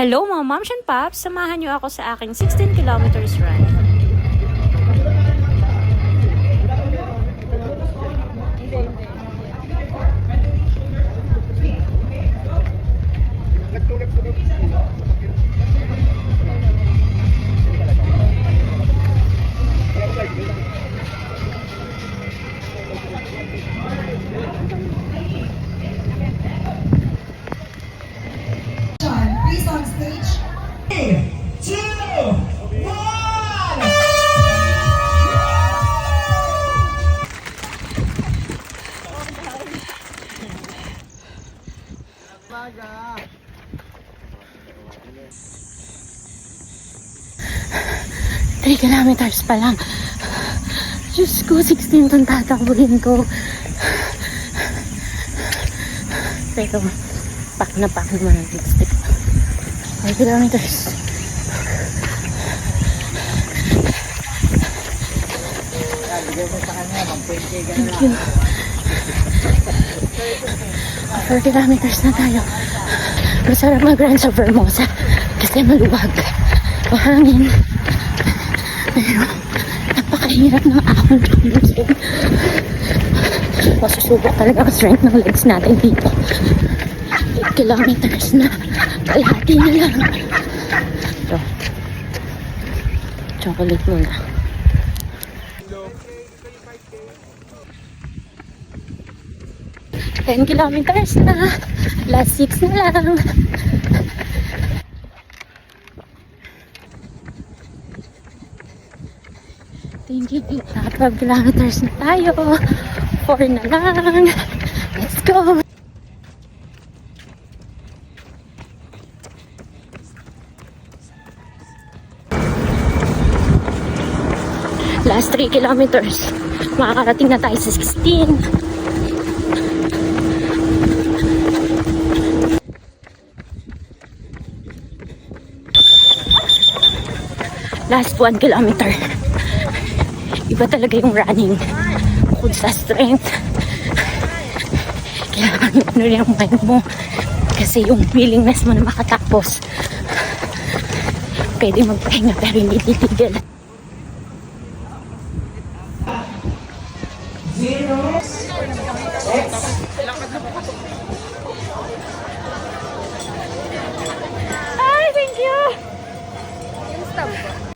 Hello mga moms and pops! Samahan niyo ako sa aking 16 kilometers run. Please on stage. 3, 2, 1. Three kilometers pa lang. Diyos ko, 16 itong tatakbuhin ko. Pero, pack na pack naman ang lipstick. 5 kilometers. Thank you. 4 kilometers na tayo. Masarap mag-run sa Vermosa kasi maluwag. Mahangin. Pero, napakahirap ng ahon lumusog. Masusubok talaga ang strength ng legs natin dito. 8 kilometers na. Kalahati na lang. Ito. Chocolate muna. Ten kilometers na. Last 6 na lang. Thank you. 12 kilometers na tayo. 4 na lang. Let's go. Last 3 kilometers. Makakarating na tayo sa 16. Last 1 kilometer. Iba talaga yung running. Bukod sa strength. Kailangan ano yung mind mo. Kasi yung willingness mo na makatapos. Pwede magpahinga pero hindi titigil. 0.